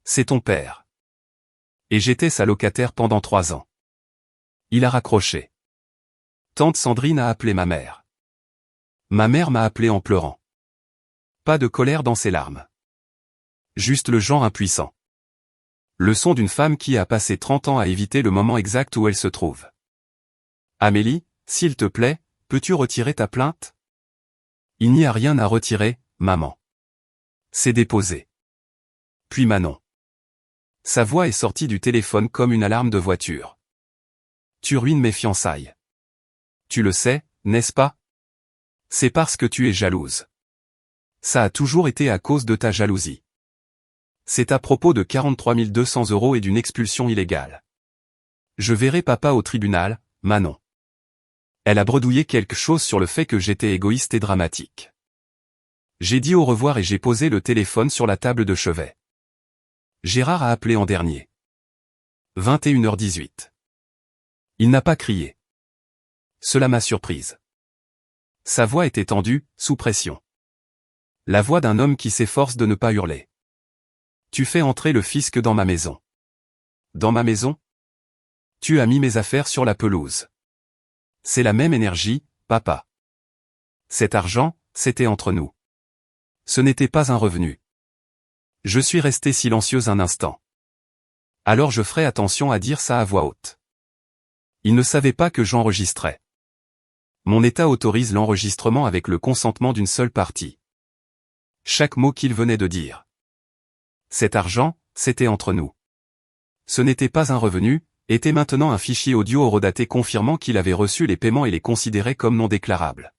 C'est ton père. Et j'étais sa locataire pendant 3 ans. Il a raccroché. Tante Sandrine a appelé ma mère. Ma mère m'a appelé en pleurant. Pas de colère dans ses larmes. Juste le genre impuissant. Le son d'une femme qui a passé 30 ans à éviter le moment exact où elle se trouve. Amélie, s'il te plaît, peux-tu retirer ta plainte? Il n'y a rien à retirer, maman. C'est déposé. Puis Manon. Sa voix est sortie du téléphone comme une alarme de voiture. Tu ruines mes fiançailles. Tu le sais, n'est-ce pas? C'est parce que tu es jalouse. Ça a toujours été à cause de ta jalousie. C'est à propos de 43 200 € et d'une expulsion illégale. Je verrai papa au tribunal, Manon. Elle a bredouillé quelque chose sur le fait que j'étais égoïste et dramatique. J'ai dit au revoir et j'ai posé le téléphone sur la table de chevet. Gérard a appelé en dernier. 21h18. Il n'a pas crié. Cela m'a surprise. Sa voix était tendue, sous pression. La voix d'un homme qui s'efforce de ne pas hurler. Tu fais entrer le fisc dans ma maison. Dans ma maison? Tu as mis mes affaires sur la pelouse. C'est la même énergie, papa. Cet argent, c'était entre nous. Ce n'était pas un revenu. Je suis resté silencieuse un instant. Alors je ferai attention à dire ça à voix haute. Il ne savait pas que j'enregistrais. Mon état autorise l'enregistrement avec le consentement d'une seule partie. Chaque mot qu'il venait de dire. Cet argent, c'était entre nous. Ce n'était pas un revenu, était maintenant un fichier audio horodaté confirmant qu'il avait reçu les paiements et les considérait comme non déclarables.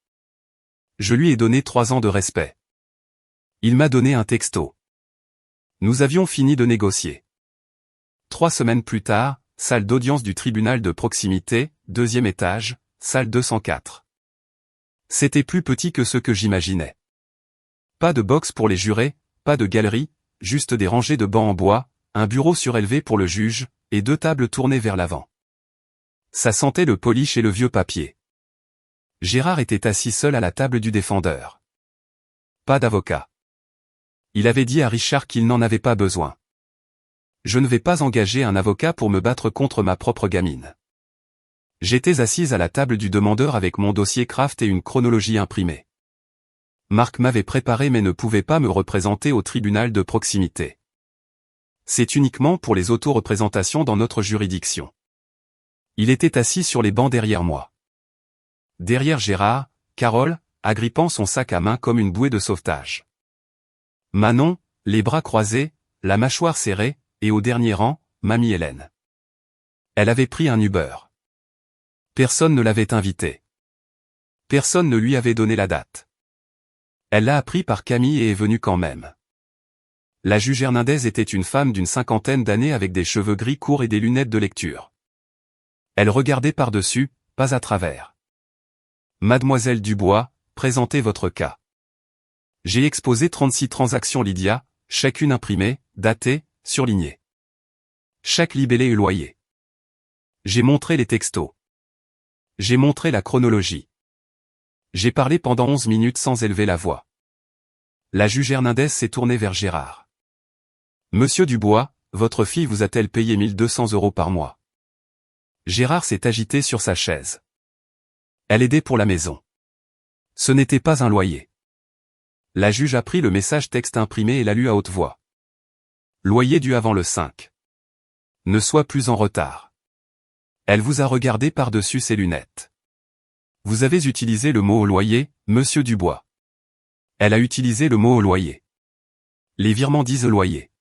Je lui ai donné 3 ans de respect. Il m'a donné un texto. Nous avions fini de négocier. 3 semaines plus tard, salle d'audience du tribunal de proximité, 2e étage, salle 204. C'était plus petit que ce que j'imaginais. Pas de box pour les jurés, pas de galerie, juste des rangées de bancs en bois, un bureau surélevé pour le juge, et 2 tables tournées vers l'avant. Ça sentait le polish et le vieux papier. Gérard était assis seul à la table du défendeur. Pas d'avocat. Il avait dit à Richard qu'il n'en avait pas besoin. Je ne vais pas engager un avocat pour me battre contre ma propre gamine. J'étais assise à la table du demandeur avec mon dossier Kraft et une chronologie imprimée. Marc m'avait préparé mais ne pouvait pas me représenter au tribunal de proximité. C'est uniquement pour les auto-représentations dans notre juridiction. Il était assis sur les bancs derrière moi. Derrière Gérard, Carole, agrippant son sac à main comme une bouée de sauvetage. Manon, les bras croisés, la mâchoire serrée, et au dernier rang, mamie Hélène. Elle avait pris un Uber. Personne ne l'avait invitée. Personne ne lui avait donné la date. Elle l'a appris par Camille et est venue quand même. La juge Hernandez était une femme d'une 50aine d'années avec des cheveux gris courts et des lunettes de lecture. Elle regardait par-dessus, pas à travers. Mademoiselle Dubois, présentez votre cas. J'ai exposé 36 transactions Lydia, chacune imprimée, datée, surlignée. Chaque libellé et loyer. J'ai montré les textos. J'ai montré la chronologie. J'ai parlé pendant 11 minutes sans élever la voix. La juge Hernandez s'est tournée vers Gérard. Monsieur Dubois, votre fille vous a-t-elle payé 1 200 € par mois? Gérard s'est agité sur sa chaise. Elle aidait pour la maison. Ce n'était pas un loyer. La juge a pris le message texte imprimé et l'a lu à haute voix. Loyer dû avant le 5. Ne sois plus en retard. Elle vous a regardé par-dessus ses lunettes. Vous avez utilisé le mot au loyer, monsieur Dubois. Elle a utilisé le mot au loyer. Les virements disent loyer.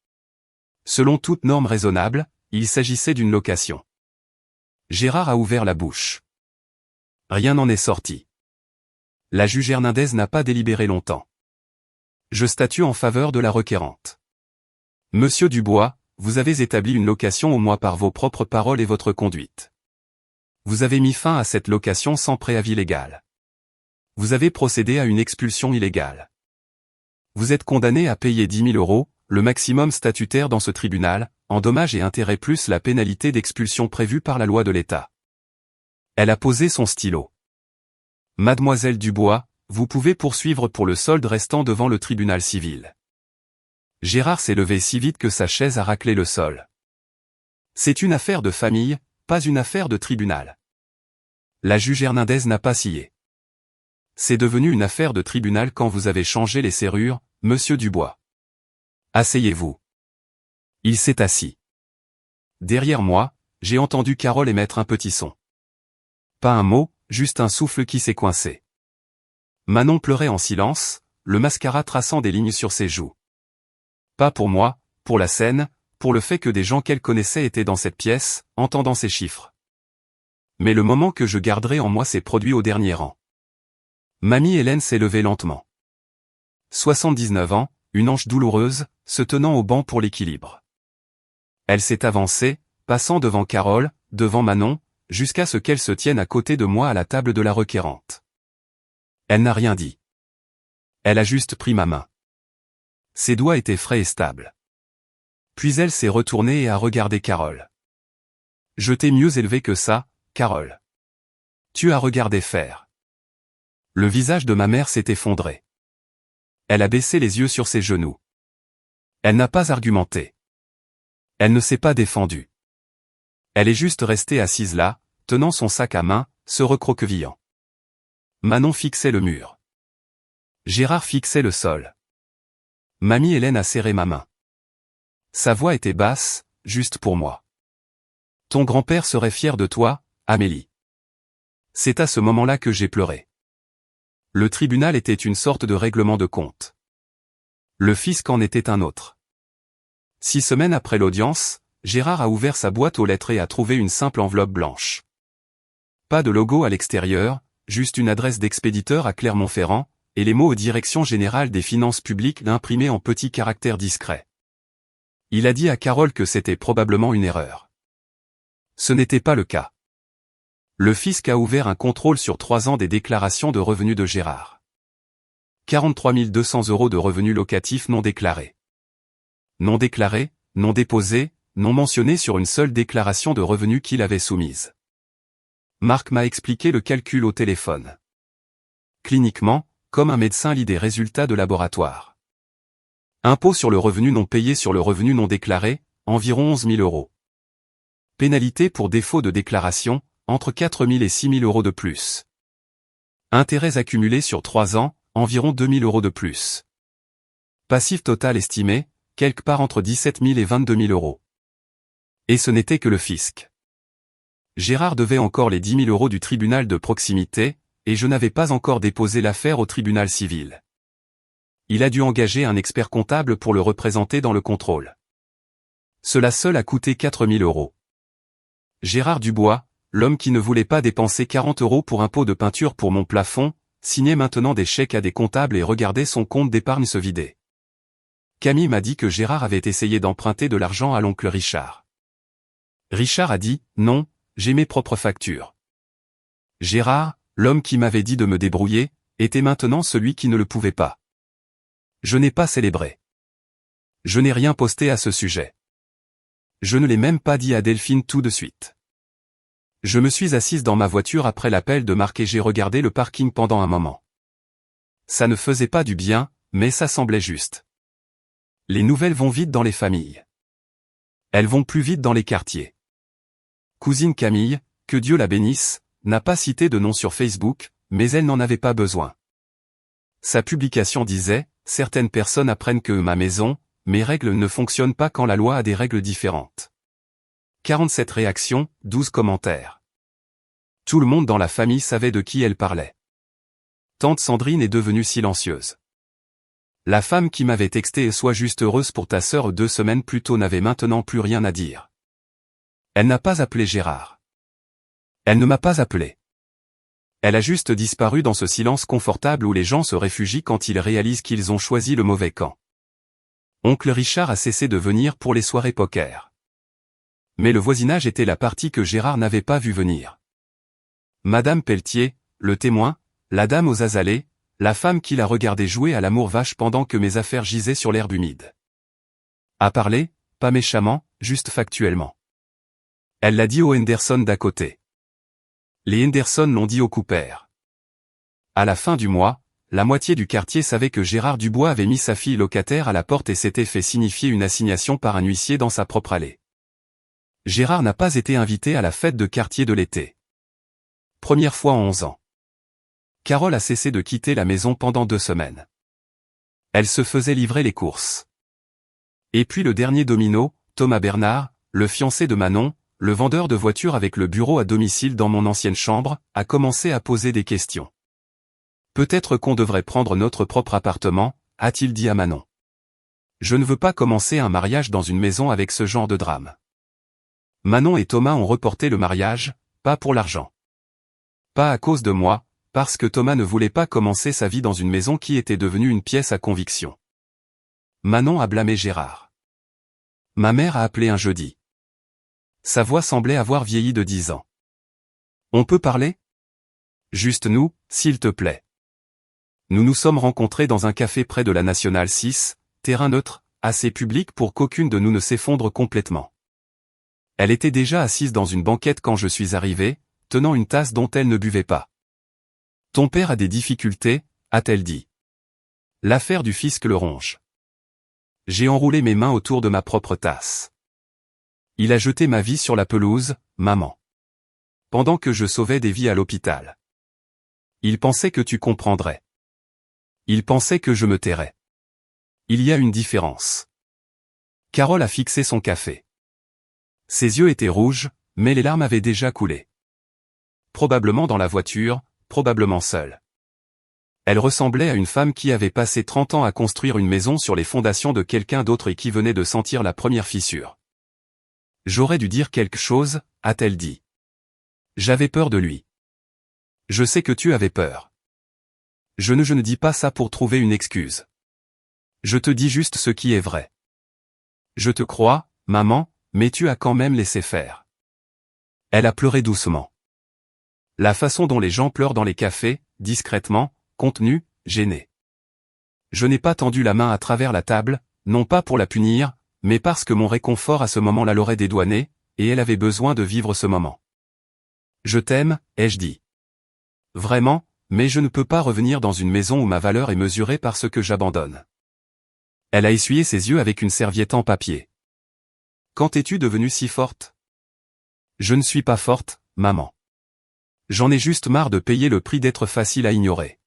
Selon toute norme raisonnable, il s'agissait d'une location. Gérard a ouvert la bouche. Rien n'en est sorti. La juge Hernandez n'a pas délibéré longtemps. Je statue en faveur de la requérante. Monsieur Dubois, vous avez établi une location au mois par vos propres paroles et votre conduite. Vous avez mis fin à cette location sans préavis légal. Vous avez procédé à une expulsion illégale. Vous êtes condamné à payer 10 000 €, le maximum statutaire dans ce tribunal, en dommages et intérêts plus la pénalité d'expulsion prévue par la loi de l'État. Elle a posé son stylo. Mademoiselle Dubois, vous pouvez poursuivre pour le solde restant devant le tribunal civil. Gérard s'est levé si vite que sa chaise a raclé le sol. C'est une affaire de famille, pas une affaire de tribunal. La juge Hernandez n'a pas scié. C'est devenu une affaire de tribunal quand vous avez changé les serrures, monsieur Dubois. Asseyez-vous. Il s'est assis. Derrière moi, j'ai entendu Carole émettre un petit son. Pas un mot, juste un souffle qui s'est coincé. Manon pleurait en silence, le mascara traçant des lignes sur ses joues. Pas pour moi, pour la scène, pour le fait que des gens qu'elle connaissait étaient dans cette pièce, entendant ces chiffres. Mais le moment que je garderai en moi s'est produit au dernier rang. Mamie Hélène s'est levée lentement. 79 ans, une hanche douloureuse, se tenant au banc pour l'équilibre. Elle s'est avancée, passant devant Carole, devant Manon, jusqu'à ce qu'elle se tienne à côté de moi à la table de la requérante. Elle n'a rien dit. Elle a juste pris ma main. Ses doigts étaient frais et stables. Puis elle s'est retournée et a regardé Carole. Je t'ai mieux élevé que ça, Carole. Tu as regardé faire. Le visage de ma mère s'est effondré. Elle a baissé les yeux sur ses genoux. Elle n'a pas argumenté. Elle ne s'est pas défendue. Elle est juste restée assise là, tenant son sac à main, se recroquevillant. Manon fixait le mur. Gérard fixait le sol. Mamie Hélène a serré ma main. Sa voix était basse, juste pour moi. Ton grand-père serait fier de toi, Amélie. C'est à ce moment-là que j'ai pleuré. Le tribunal était une sorte de règlement de compte. Le fisc en était un autre. 6 semaines après l'audience, Gérard a ouvert sa boîte aux lettres et a trouvé une simple enveloppe blanche. Pas de logo à l'extérieur, juste une adresse d'expéditeur à Clermont-Ferrand, et les mots « Direction générale des finances publiques » imprimés en petits caractères discrets. Il a dit à Carole que c'était probablement une erreur. Ce n'était pas le cas. Le fisc a ouvert un contrôle sur 3 ans des déclarations de revenus de Gérard. 43 200 € de revenus locatifs non déclarés. Non déclarés, non déposés, non mentionnés sur une seule déclaration de revenus qu'il avait soumise. Marc m'a expliqué le calcul au téléphone. Cliniquement, comme un médecin lit des résultats de laboratoire. Impôt sur le revenu non payé sur le revenu non déclaré, environ 11 000 €. Pénalité pour défaut de déclaration, entre 4 000 et 6 000 € de plus. Intérêts accumulés sur 3 ans, environ 2 000 € de plus. Passif total estimé, quelque part entre 17 000 et 22 000 €. Et ce n'était que le fisc. Gérard devait encore les 10 000 € du tribunal de proximité, et je n'avais pas encore déposé l'affaire au tribunal civil. Il a dû engager un expert comptable pour le représenter dans le contrôle. Cela seul a coûté 4 000 €. Gérard Dubois, l'homme qui ne voulait pas dépenser 40 € pour un pot de peinture pour mon plafond, signait maintenant des chèques à des comptables et regardait son compte d'épargne se vider. Camille m'a dit que Gérard avait essayé d'emprunter de l'argent à l'oncle Richard. Richard a dit « Non, j'ai mes propres factures ». Gérard, l'homme qui m'avait dit de me débrouiller, était maintenant celui qui ne le pouvait pas. Je n'ai pas célébré. Je n'ai rien posté à ce sujet. Je ne l'ai même pas dit à Delphine tout de suite. Je me suis assise dans ma voiture après l'appel de Marc et j'ai regardé le parking pendant un moment. Ça ne faisait pas du bien, mais ça semblait juste. Les nouvelles vont vite dans les familles. Elles vont plus vite dans les quartiers. Cousine Camille, que Dieu la bénisse, n'a pas cité de nom sur Facebook, mais elle n'en avait pas besoin. Sa publication disait « Certaines personnes apprennent que ma maison, mes règles ne fonctionnent pas quand la loi a des règles différentes. » 47 réactions, 12 commentaires. Tout le monde dans la famille savait de qui elle parlait. Tante Sandrine est devenue silencieuse. La femme qui m'avait texté « Sois juste heureuse pour ta sœur » 2 semaines plus tôt n'avait maintenant plus rien à dire. Elle n'a pas appelé Gérard. Elle ne m'a pas appelé. Elle a juste disparu dans ce silence confortable où les gens se réfugient quand ils réalisent qu'ils ont choisi le mauvais camp. Oncle Richard a cessé de venir pour les soirées poker. Mais le voisinage était la partie que Gérard n'avait pas vu venir. Madame Pelletier, le témoin, la dame aux azalées, la femme qui l'a regardé jouer à l'amour vache pendant que mes affaires gisaient sur l'herbe humide. A parlé, pas méchamment, juste factuellement. Elle l'a dit aux Henderson d'à côté. Les Henderson l'ont dit au Cooper. À la fin du mois, la moitié du quartier savait que Gérard Dubois avait mis sa fille locataire à la porte et s'était fait signifier une assignation par un huissier dans sa propre allée. Gérard n'a pas été invité à la fête de quartier de l'été. Première fois en 11 ans. Carole a cessé de quitter la maison pendant 2 semaines. Elle se faisait livrer les courses. Et puis le dernier domino, Thomas Bernard, le fiancé de Manon, le vendeur de voitures avec le bureau à domicile dans mon ancienne chambre, a commencé à poser des questions. Peut-être qu'on devrait prendre notre propre appartement, a-t-il dit à Manon. Je ne veux pas commencer un mariage dans une maison avec ce genre de drame. Manon et Thomas ont reporté le mariage, pas pour l'argent. Pas à cause de moi, parce que Thomas ne voulait pas commencer sa vie dans une maison qui était devenue une pièce à conviction. Manon a blâmé Gérard. Ma mère a appelé un jeudi. Sa voix semblait avoir vieilli de 10 ans. On peut parler ? Juste nous, s'il te plaît. Nous nous sommes rencontrés dans un café près de la Nationale 6, terrain neutre, assez public pour qu'aucune de nous ne s'effondre complètement. Elle était déjà assise dans une banquette quand je suis arrivé, tenant une tasse dont elle ne buvait pas. « Ton père a des difficultés », a-t-elle dit. L'affaire du fisc le ronge. J'ai enroulé mes mains autour de ma propre tasse. Il a jeté ma vie sur la pelouse, maman. Pendant que je sauvais des vies à l'hôpital. Il pensait que tu comprendrais. Il pensait que je me tairais. Il y a une différence. Carole a fixé son café. Ses yeux étaient rouges, mais les larmes avaient déjà coulé. Probablement dans la voiture, probablement seule. Elle ressemblait à une femme qui avait passé 30 ans à construire une maison sur les fondations de quelqu'un d'autre et qui venait de sentir la première fissure. J'aurais dû dire quelque chose, a-t-elle dit. J'avais peur de lui. Je sais que tu avais peur. Je ne dis pas ça pour trouver une excuse. Je te dis juste ce qui est vrai. Je te crois, maman, mais tu as quand même laissé faire. Elle a pleuré doucement. La façon dont les gens pleurent dans les cafés, discrètement, contenu, gêné. Je n'ai pas tendu la main à travers la table, non pas pour la punir, mais parce que mon réconfort à ce moment-là l'aurait dédouanée, et elle avait besoin de vivre ce moment. Je t'aime, ai-je dit. Vraiment, mais je ne peux pas revenir dans une maison où ma valeur est mesurée par ce que j'abandonne. Elle a essuyé ses yeux avec une serviette en papier. Quand es-tu devenue si forte? Je ne suis pas forte, maman. J'en ai juste marre de payer le prix d'être facile à ignorer.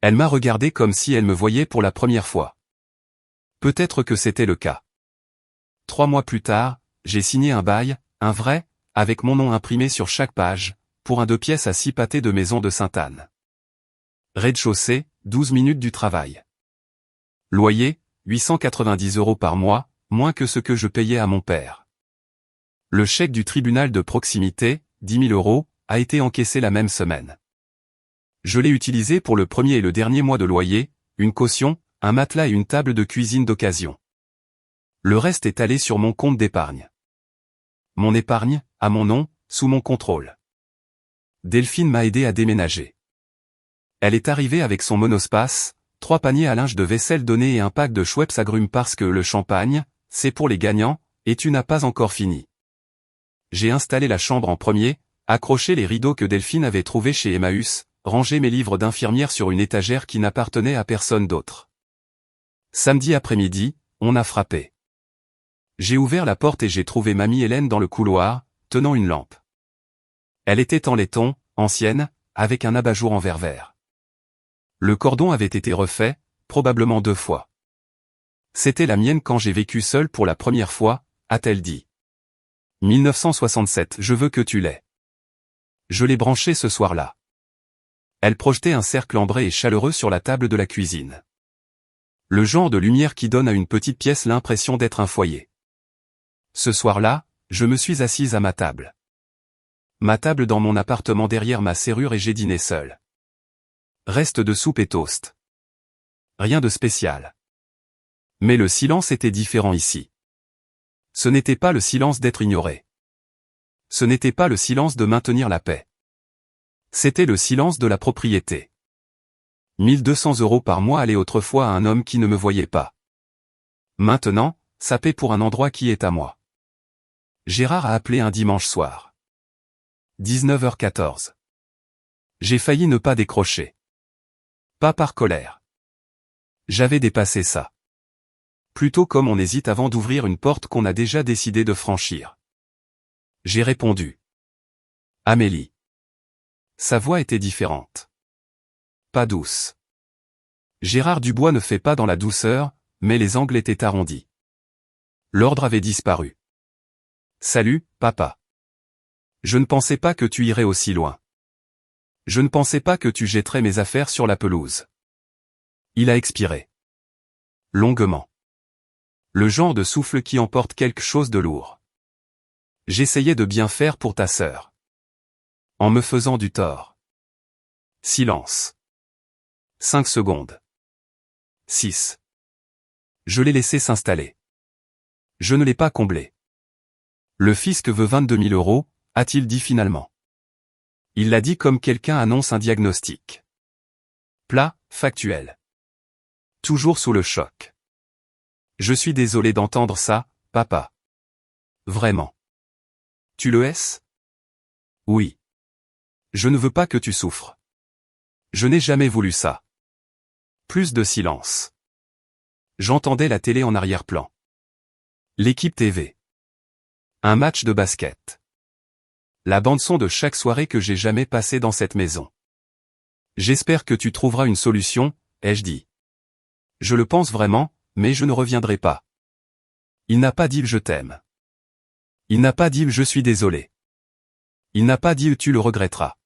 Elle m'a regardé comme si elle me voyait pour la première fois. Peut-être que c'était le cas. 3 mois plus tard, j'ai signé un bail, un vrai, avec mon nom imprimé sur chaque page, pour un 2 pièces à 6 pâtés de maison de Sainte-Anne. Rez-de-chaussée, 12 minutes du travail. Loyer, 890 € par mois, moins que ce que je payais à mon père. Le chèque du tribunal de proximité, 10 000 €, a été encaissé la même semaine. Je l'ai utilisé pour le premier et le dernier mois de loyer, une caution, un matelas et une table de cuisine d'occasion. Le reste est allé sur mon compte d'épargne. Mon épargne, à mon nom, sous mon contrôle. Delphine m'a aidé à déménager. Elle est arrivée avec son monospace, 3 paniers à linge de vaisselle donnés et un pack de Schweppes agrumes parce que le champagne, c'est pour les gagnants, et tu n'as pas encore fini. J'ai installé la chambre en premier, accroché les rideaux que Delphine avait trouvés chez Emmaüs, rangé mes livres d'infirmière sur une étagère qui n'appartenait à personne d'autre. Samedi après-midi, on a frappé. J'ai ouvert la porte et j'ai trouvé mamie Hélène dans le couloir, tenant une lampe. Elle était en laiton, ancienne, avec un abat-jour en verre vert. Le cordon avait été refait, probablement 2 fois. C'était la mienne quand j'ai vécu seule pour la première fois, a-t-elle dit. 1967, je veux que tu l'aies. Je l'ai branché ce soir-là. Elle projetait un cercle ambré et chaleureux sur la table de la cuisine. Le genre de lumière qui donne à une petite pièce l'impression d'être un foyer. Ce soir-là, je me suis assise à ma table. Ma table dans mon appartement derrière ma serrure et j'ai dîné seul. Reste de soupe et toast. Rien de spécial. Mais le silence était différent ici. Ce n'était pas le silence d'être ignoré. Ce n'était pas le silence de maintenir la paix. C'était le silence de la propriété. 1200 € par mois allaient autrefois à un homme qui ne me voyait pas. Maintenant, ça paie pour un endroit qui est à moi. Gérard a appelé un dimanche soir. 19h14. J'ai failli ne pas décrocher. Pas par colère. J'avais dépassé ça. Plutôt comme on hésite avant d'ouvrir une porte qu'on a déjà décidé de franchir. J'ai répondu. Amélie. Sa voix était différente. Pas douce. Gérard Dubois ne fait pas dans la douceur, mais les angles étaient arrondis. L'ordre avait disparu. Salut, papa. Je ne pensais pas que tu irais aussi loin. Je ne pensais pas que tu jetterais mes affaires sur la pelouse. Il a expiré. Longuement. Le genre de souffle qui emporte quelque chose de lourd. J'essayais de bien faire pour ta sœur. En me faisant du tort. Silence. 5 secondes. 6. Je l'ai laissé s'installer. Je ne l'ai pas comblé. Le fisc veut 22 000 €, a-t-il dit finalement. Il l'a dit comme quelqu'un annonce un diagnostic. Plat, factuel. Toujours sous le choc. Je suis désolé d'entendre ça, papa. Vraiment. Tu le hais? Oui. Je ne veux pas que tu souffres. Je n'ai jamais voulu ça. Plus de silence. J'entendais la télé en arrière-plan. L'équipe TV. Un match de basket. La bande-son de chaque soirée que j'ai jamais passée dans cette maison. J'espère que tu trouveras une solution, ai-je dit. Je le pense vraiment, mais je ne reviendrai pas. Il n'a pas dit « je t'aime ». Il n'a pas dit « je suis désolé ». Il n'a pas dit « tu le regretteras ».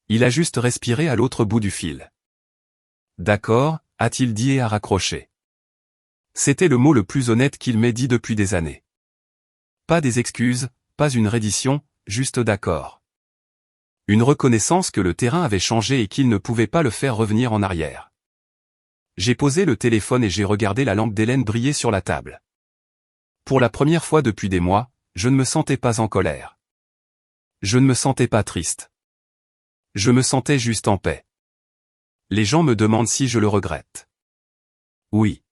Il a juste respiré à l'autre bout du fil. D'accord, a-t-il dit et a raccroché. C'était le mot le plus honnête qu'il m'ait dit depuis des années. Pas des excuses, pas une reddition, juste d'accord. Une reconnaissance que le terrain avait changé et qu'il ne pouvait pas le faire revenir en arrière. J'ai posé le téléphone et j'ai regardé la lampe d'Hélène briller sur la table. Pour la première fois depuis des mois, je ne me sentais pas en colère. Je ne me sentais pas triste. Je me sentais juste en paix. Les gens me demandent si je le regrette. Oui.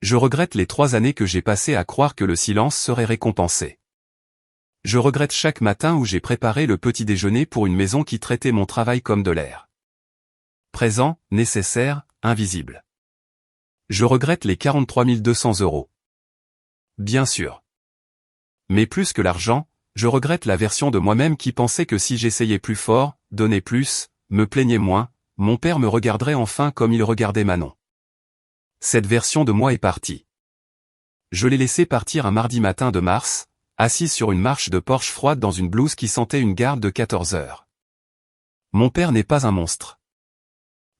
Je regrette les 3 années que j'ai passées à croire que le silence serait récompensé. Je regrette chaque matin où j'ai préparé le petit déjeuner pour une maison qui traitait mon travail comme de l'air. Présent, nécessaire, invisible. Je regrette les 43 200 €. Bien sûr. Mais plus que l'argent, je regrette la version de moi-même qui pensait que si j'essayais plus fort, donnais plus, me plaignais moins, mon père me regarderait enfin comme il regardait Manon. Cette version de moi est partie. Je l'ai laissée partir un mardi matin de mars, assise sur une marche de Porsche froide dans une blouse qui sentait une garde de 14 heures. Mon père n'est pas un monstre.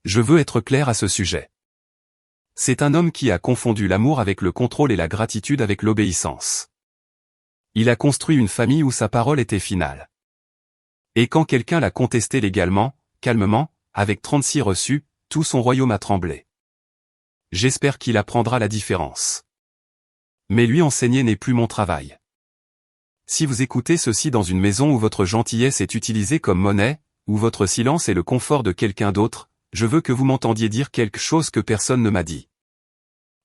Je veux être clair à ce sujet. C'est un homme qui a confondu l'amour avec le contrôle et la gratitude avec l'obéissance. Il a construit une famille où sa parole était finale. Et quand quelqu'un l'a contesté légalement, calmement, avec 36 reçus, tout son royaume a tremblé. J'espère qu'il apprendra la différence. Mais lui enseigner n'est plus mon travail. Si vous écoutez ceci dans une maison où votre gentillesse est utilisée comme monnaie, où votre silence est le confort de quelqu'un d'autre, je veux que vous m'entendiez dire quelque chose que personne ne m'a dit.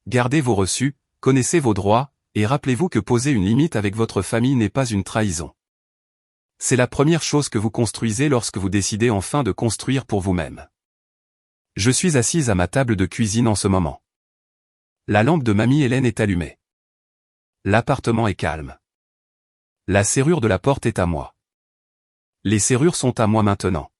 Gardez vos reçus, connaissez vos droits, et rappelez-vous que poser une limite avec votre famille n'est pas une trahison. C'est la première chose que vous construisez lorsque vous décidez enfin de construire pour vous-même. Je suis assise à ma table de cuisine en ce moment. La lampe de mamie Hélène est allumée. L'appartement est calme. La serrure de la porte est à moi. Les serrures sont à moi maintenant.